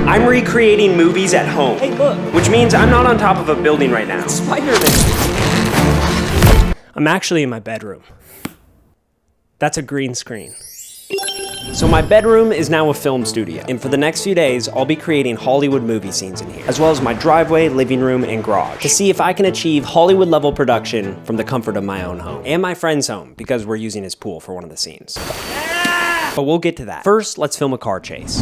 I'm recreating movies at home. Hey, look. Which means I'm not on top of a building right now. Spider-Man. I'm actually in my bedroom. That's a green screen. So my bedroom is now a film studio, and for the next few days, I'll be creating Hollywood movie scenes in here, as well as my driveway, living room, and garage, to see if I can achieve Hollywood-level production from the comfort of my own home, and my friend's home, because we're using his pool for one of the scenes. Yeah! But we'll get to that. First, let's film a car chase.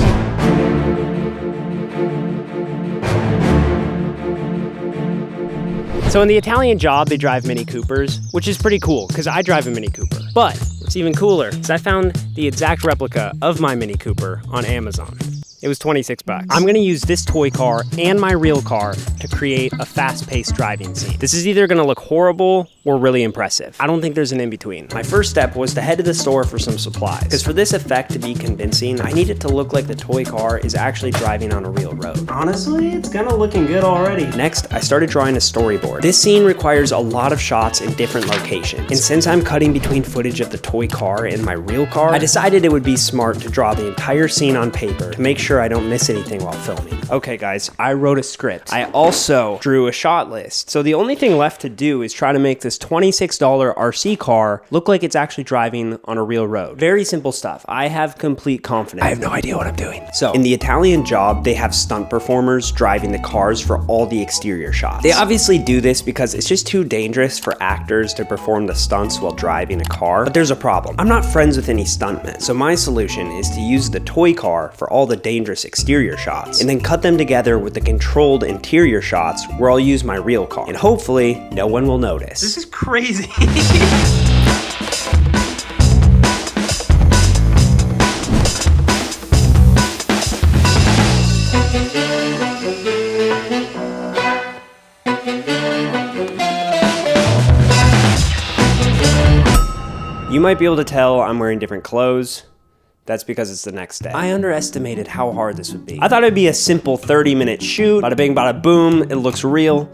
So in the Italian Job, they drive Mini Coopers, which is pretty cool, because I drive a Mini Cooper. But what's even cooler is I found the exact replica of my Mini Cooper on Amazon. It was 26 bucks. I'm gonna use this toy car and my real car to create a fast-paced driving scene. This is either gonna look horrible or really impressive. I don't think there's an in-between. My first step was to head to the store for some supplies, because for this effect to be convincing, I need it to look like the toy car is actually driving on a real road. Honestly, it's kind of looking good already. Next, I started drawing a storyboard. This scene requires a lot of shots in different locations, and since I'm cutting between footage of the toy car and my real car, I decided it would be smart to draw the entire scene on paper to make sure I don't miss anything while filming. Okay guys, I wrote a script. I also drew a shot list. So the only thing left to do is try to make this $26 RC car look like it's actually driving on a real road. Very simple stuff. I have complete confidence. I have no idea what I'm doing. So, in the Italian Job, they have stunt performers driving the cars for all the exterior shots. They obviously do this because it's just too dangerous for actors to perform the stunts while driving a car, but there's a problem. I'm not friends with any stuntmen, so my solution is to use the toy car for all the dangerous exterior shots, and then cut them together with the controlled interior shots where I'll use my real car. And hopefully, no one will notice. This is crazy. You might be able to tell I'm wearing different clothes. That's because it's the next day. I underestimated how hard this would be. I thought it'd be a simple 30-minute shoot, bada bing, bada boom, it looks real.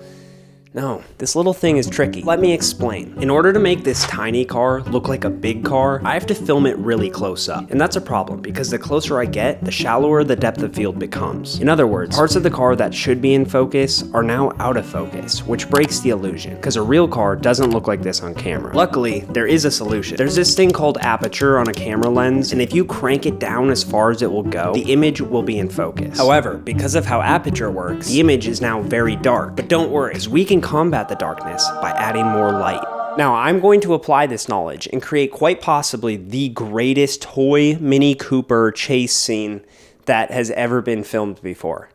No, this little thing is tricky. Let me explain. In order to make this tiny car look like a big car, I have to film it really close up. And that's a problem, because the closer I get, the shallower the depth of field becomes. In other words, parts of the car that should be in focus are now out of focus, which breaks the illusion, because a real car doesn't look like this on camera. Luckily, there is a solution. There's this thing called aperture on a camera lens, and if you crank it down as far as it will go, the image will be in focus. However, because of how aperture works, the image is now very dark. But don't worry, because we can combat the darkness by adding more light. Now, I'm going to apply this knowledge and create quite possibly the greatest toy Mini Cooper chase scene that has ever been filmed before.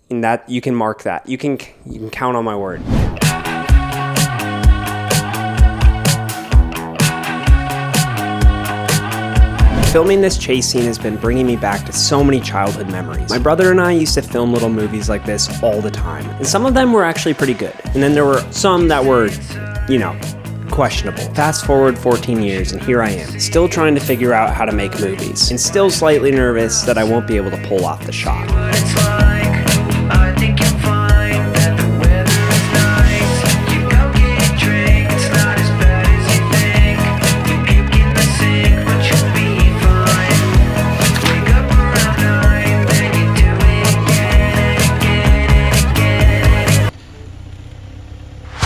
And that, you can mark that. You can count on my word. Filming this chase scene has been bringing me back to so many childhood memories. My brother and I used to film little movies like this all the time, and some of them were actually pretty good. And then there were some that were, you know, questionable. Fast forward 14 years and here I am, still trying to figure out how to make movies, and still slightly nervous that I won't be able to pull off the shot.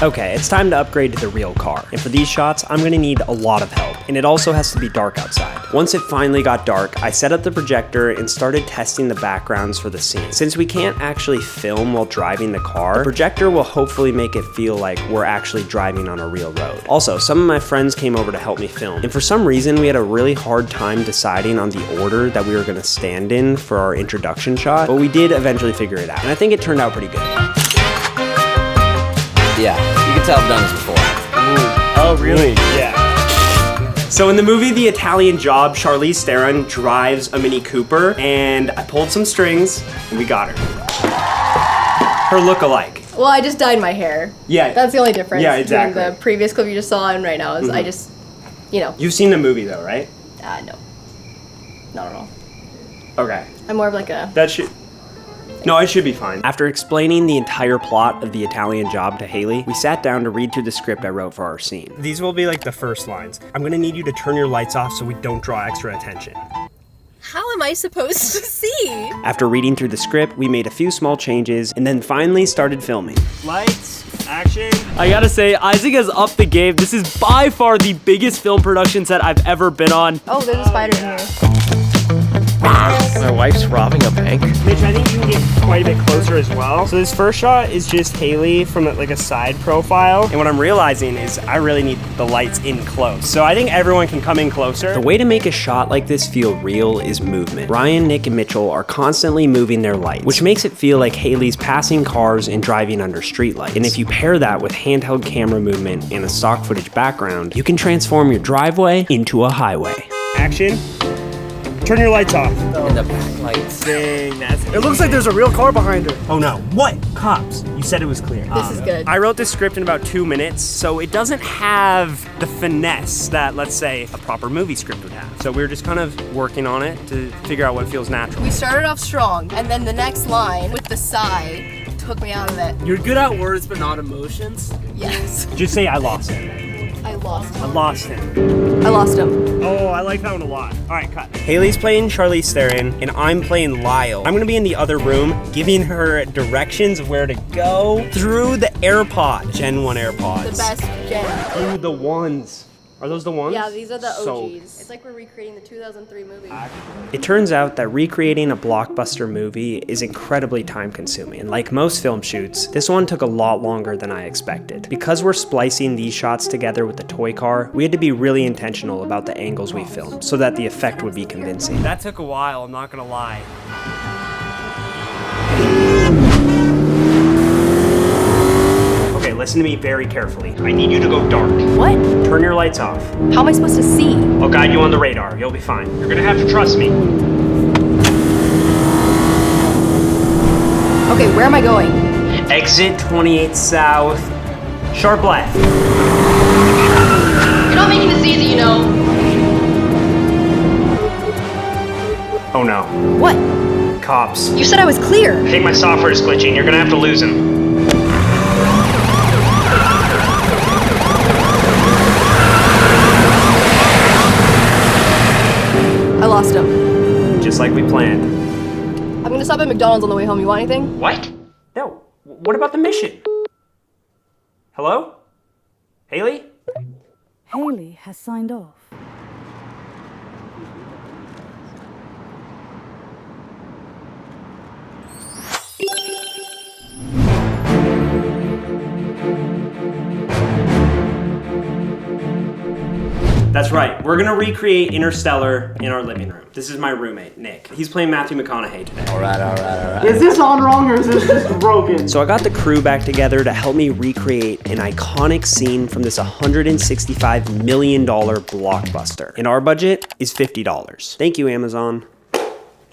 Okay, it's time to upgrade to the real car. And for these shots, I'm gonna need a lot of help. And it also has to be dark outside. Once it finally got dark, I set up the projector and started testing the backgrounds for the scene. Since we can't actually film while driving the car, the projector will hopefully make it feel like we're actually driving on a real road. Also, some of my friends came over to help me film. And for some reason, we had a really hard time deciding on the order that we were gonna stand in for our introduction shot, but we did eventually figure it out. And I think it turned out pretty good. Yeah, you can tell I've done this before. Ooh. Oh, really? Yeah. So in the movie The Italian Job, Charlize Theron drives a Mini Cooper, and I pulled some strings, and we got her. Her look-alike. Well, I just dyed my hair. Yeah. That's the only difference. Yeah, exactly. Between the previous clip you just saw and right now is I just, you know. You've seen the movie though, right? No. Not at all. Okay. I'm more of like a... No, I should be fine. After explaining the entire plot of The Italian Job to Haley, we sat down to read through the script I wrote for our scene. These will be like the first lines. I'm gonna need you to turn your lights off so we don't draw extra attention. How am I supposed to see? After reading through the script, we made a few small changes and then finally started filming. Lights, action. I gotta say, Isaac has upped the game. This is by far the biggest film production set I've ever been on. Oh, there's a spider in here. My wife's robbing a bank. Mitch, I think you can get quite a bit closer as well. So this first shot is just Haley from like a side profile. And what I'm realizing is I really need the lights in close. So I think everyone can come in closer. The way to make a shot like this feel real is movement. Ryan, Nick, and Mitchell are constantly moving their lights, which makes it feel like Haley's passing cars and driving under streetlights. And if you pair that with handheld camera movement and a stock footage background, you can transform your driveway into a highway. Action. Turn your lights off. And the backlights. Dang, that's It looks like there's a real car behind her. Oh no, what? Cops, you said it was clear. This is good. I wrote this script in about 2 minutes, so it doesn't have the finesse that, let's say, a proper movie script would have. So we were just kind of working on it to figure out what feels natural. We started off strong, and then the next line with the sigh took me out of it. You're good at words, but not emotions. Yes. Just say I lost him. I lost I him. lost him. I lost him. Oh, I like that one a lot. All right, cut. Haley's playing Charlize Theron, and I'm playing Lyle. I'm gonna be in the other room, giving her directions of where to go through the AirPods. Gen 1 AirPods. The best gen. Ooh, the ones. Are those the ones? Yeah, these are the So- OGs. It's like we're recreating the 2003 movie. It turns out that recreating a blockbuster movie is incredibly time consuming, and like most film shoots, this one took a lot longer than I expected. Because we're splicing these shots together with the toy car, we had to be really intentional about the angles we filmed, so that the effect would be convincing. That took a while, I'm not gonna lie. Okay, listen to me very carefully. I need you to go dark. What? Turn your lights off. How am I supposed to see? I'll guide you on the radar. You'll be fine. You're gonna have to trust me. Okay, where am I going? Exit 28 South. Sharp left. You're not making this easy, you know. Oh no. What? Cops. You said I was clear. I think my software is glitching. You're gonna have to lose him. I lost him. Just like we planned. I'm gonna stop at McDonald's on the way home. You want anything? What? No. What about the mission? Hello? Haley? Haley has signed off. That's right. We're gonna recreate Interstellar in our living room. This is my roommate, Nick. He's playing Matthew McConaughey today. All right. Is this on wrong or is this just broken? So I got the crew back together to help me recreate an iconic scene from this $165 million blockbuster. And our budget is $50. Thank you, Amazon.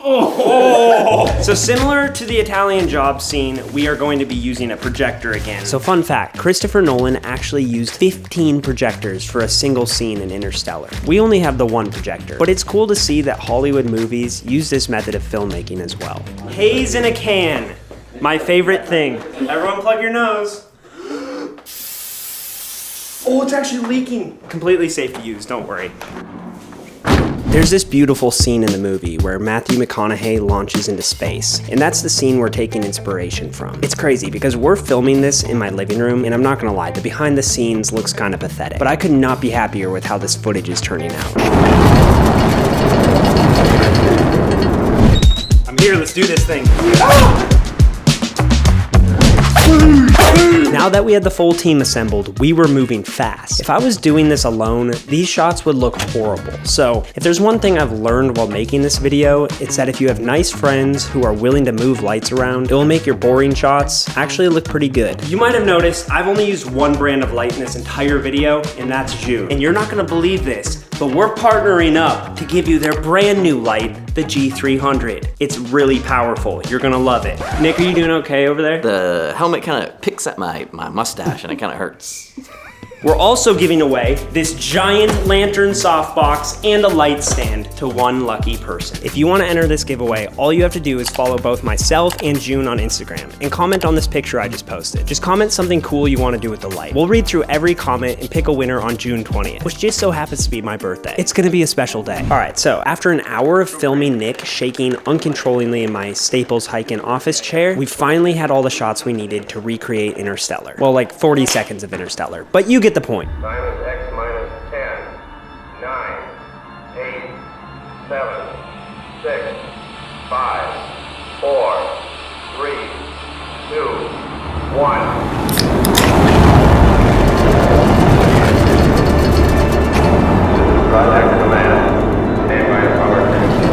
So similar to the Italian Job scene, we are going to be using a projector again. So fun fact, Christopher Nolan actually used 15 projectors for a single scene in Interstellar. We only have the one projector, but it's cool to see that Hollywood movies use this method of filmmaking as well. Haze in a can. My favorite thing. Everyone plug your nose. Oh, it's actually leaking. Completely safe to use, don't worry. There's this beautiful scene in the movie where Matthew McConaughey launches into space, and that's the scene we're taking inspiration from. It's crazy because we're filming this in my living room, and I'm not gonna lie, the behind the scenes looks kind of pathetic, but I could not be happier with how this footage is turning out. I'm here, let's do this thing. Now that we had the full team assembled, we were moving fast. If I was doing this alone, these shots would look horrible. So if there's one thing I've learned while making this video, it's that if you have nice friends who are willing to move lights around, it will make your boring shots actually look pretty good. You might have noticed I've only used one brand of light in this entire video, and that's June. And you're not gonna believe this, but we're partnering up to give you their brand new light, the G300. It's really powerful. You're gonna love it. Nick, are you doing okay over there? The helmet kind of picks at my mustache and it kind of hurts. We're also giving away this giant lantern softbox and a light stand to one lucky person. If you want to enter this giveaway, all you have to do is follow both myself and June on Instagram and comment on this picture I just posted. Just comment something cool you want to do with the light. We'll read through every comment and pick a winner on June 20th, which just so happens to be my birthday. It's gonna be a special day. All right, so after an hour of filming Nick shaking uncontrollingly in my Staples hike-in office chair, we finally had all the shots we needed to recreate Interstellar. Well, like 40 seconds of Interstellar, but you get the point. Time is X minus 10, 9, 8, 7, 6, 5, 4, 3, 2, 1. Project command. Stand by power transfer.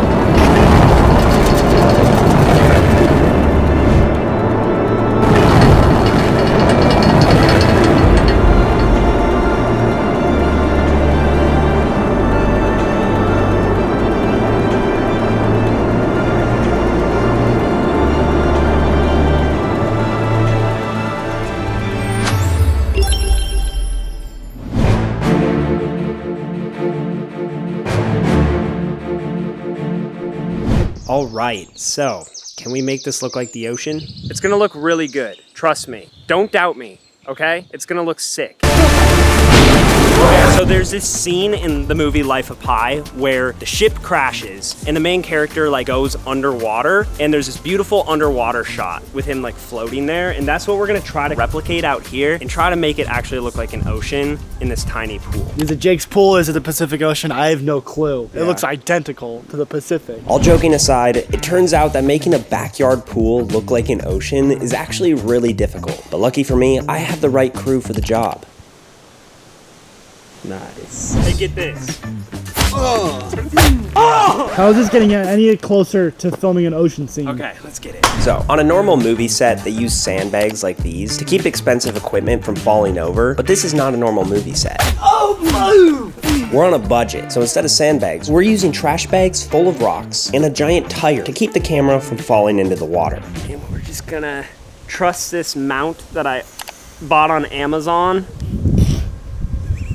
All right, so can we make this look like the ocean? It's gonna look really good. Trust me. Don't doubt me, okay? It's gonna look sick. So there's this scene in the movie Life of Pi where the ship crashes and the main character like goes underwater, and there's this beautiful underwater shot with him like floating there, and that's what we're gonna try to replicate out here and try to make it actually look like an ocean in this tiny pool. The Jake's pool is at the Pacific Ocean. I have no clue. It looks identical to the Pacific. All joking aside, it turns out that making a backyard pool look like an ocean is actually really difficult. But lucky for me, I have the right crew for the job. Nice. Hey, get this. How is this getting any closer to filming an ocean scene? Okay, let's get it. So, on a normal movie set, they use sandbags like these to keep expensive equipment from falling over, but this is not a normal movie set. Oh, we're on a budget, so instead of sandbags, we're using trash bags full of rocks and a giant tire to keep the camera from falling into the water. And we're just gonna trust this mount that I bought on Amazon.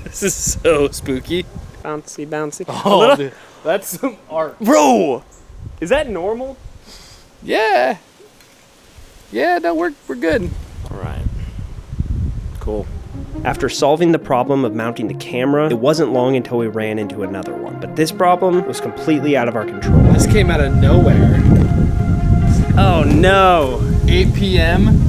This is so spooky. Bouncy, bouncy. Oh, dude, that's some art. Bro! Is that normal? Yeah. Yeah, no, we're good. All right. Cool. After solving the problem of mounting the camera, it wasn't long until we ran into another one. But this problem was completely out of our control. This came out of nowhere. Oh no! 8 p.m.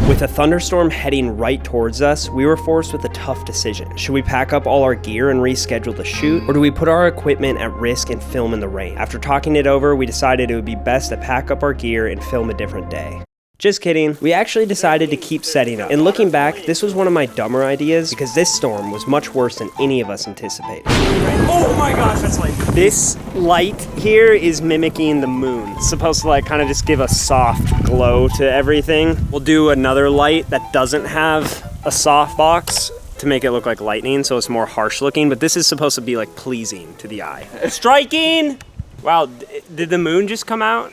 With a thunderstorm heading right towards us, we were forced with a tough decision. Should we pack up all our gear and reschedule the shoot, or do we put our equipment at risk and film in the rain? After talking it over, we decided it would be best to pack up our gear and film a different day. Just kidding. We actually decided to keep setting up. And looking back, this was one of my dumber ideas because this storm was much worse than any of us anticipated. Oh my gosh, that's light. This light here is mimicking the moon. It's supposed to like kind of just give a soft glow to everything. We'll do another light that doesn't have a softbox to make it look like lightning, so it's more harsh looking, but this is supposed to be like pleasing to the eye. Striking! Wow, did the moon just come out?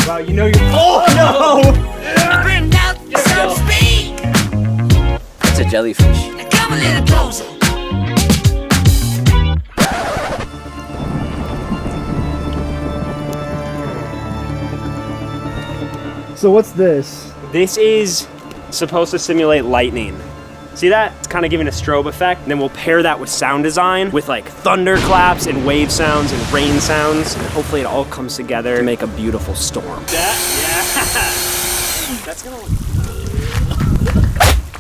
Wow, you know you're. Oh no! It's a jellyfish. So what's this? This is supposed to simulate lightning. See that? It's kind of giving a strobe effect. And then we'll pair that with sound design with like thunderclaps and wave sounds and rain sounds. And hopefully it all comes together to make a beautiful storm. That's gonna look.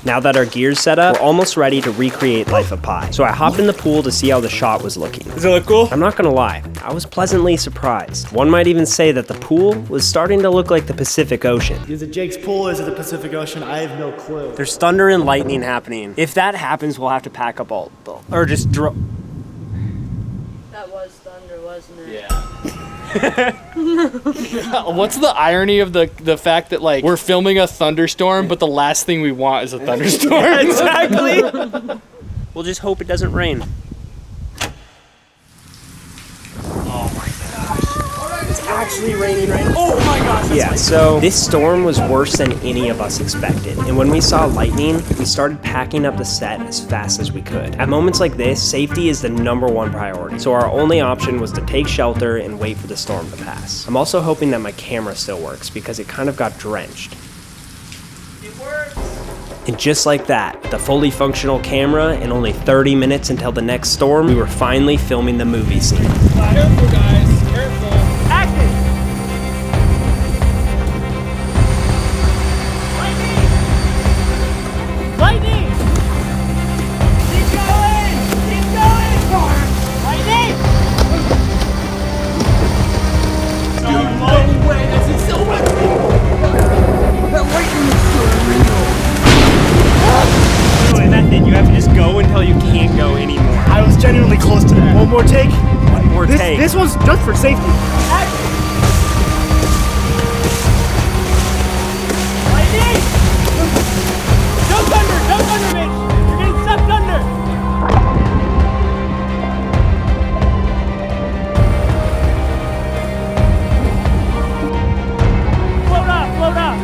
Now that our gear's set up, we're almost ready to recreate Life of Pi. So I hopped in the pool to see how the shot was looking. Does it look cool? I'm not gonna lie, I was pleasantly surprised. One might even say that the pool was starting to look like the Pacific Ocean. The Jake's pool is at the Pacific Ocean. I have no clue. There's thunder and lightning happening. If that happens, we'll have to pack up all, or just That was thunder, wasn't it? Yeah. What's the irony of the fact that like we're filming a thunderstorm, but the last thing we want is a thunderstorm? Exactly. We'll just hope it doesn't rain. Oh my gosh. actually raining right now. Oh my gosh. Yeah, so this storm was worse than any of us expected, and when we saw lightning, we started packing up the set as fast as we could. At moments like this, safety is the #1 priority, so our only option was to take shelter and wait for the storm to pass. I'm also hoping that my camera still works because it kind of got drenched. And just like that, with a fully functional camera and only 30 minutes until the next storm, we were finally filming the movie scene. Careful, guys. Careful. Action! Lightning! Keep going! Keep going! Lightning! No way. This is so much. Anyway, that's it. You have to just go until you can't go anymore. I was genuinely close to that. One more take. One more take. This one's just for safety. Lightning! Jump under, Mitch! You're getting sucked under! Float up!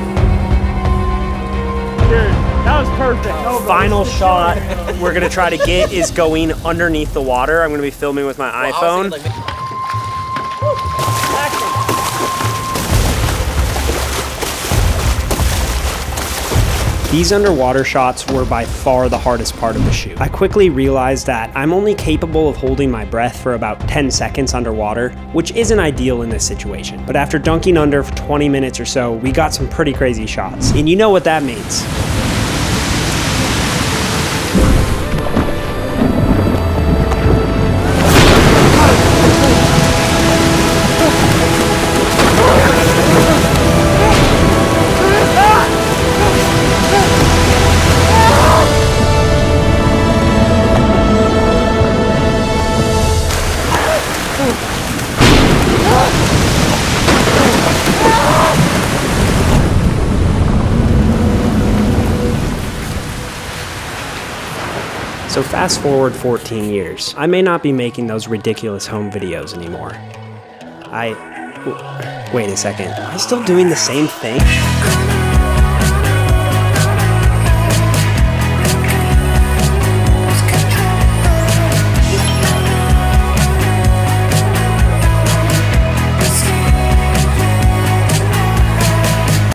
Dude, that was perfect. Final shot we're gonna try to get is going underneath the water. I'm gonna be filming with my iPhone. These underwater shots were by far the hardest part of the shoot. I quickly realized that I'm only capable of holding my breath for about 10 seconds underwater, which isn't ideal in this situation. But after dunking under for 20 minutes or so, we got some pretty crazy shots. And you know what that means. So fast forward 14 years. I may not be making those ridiculous home videos anymore. Wait a second. Am I still doing the same thing?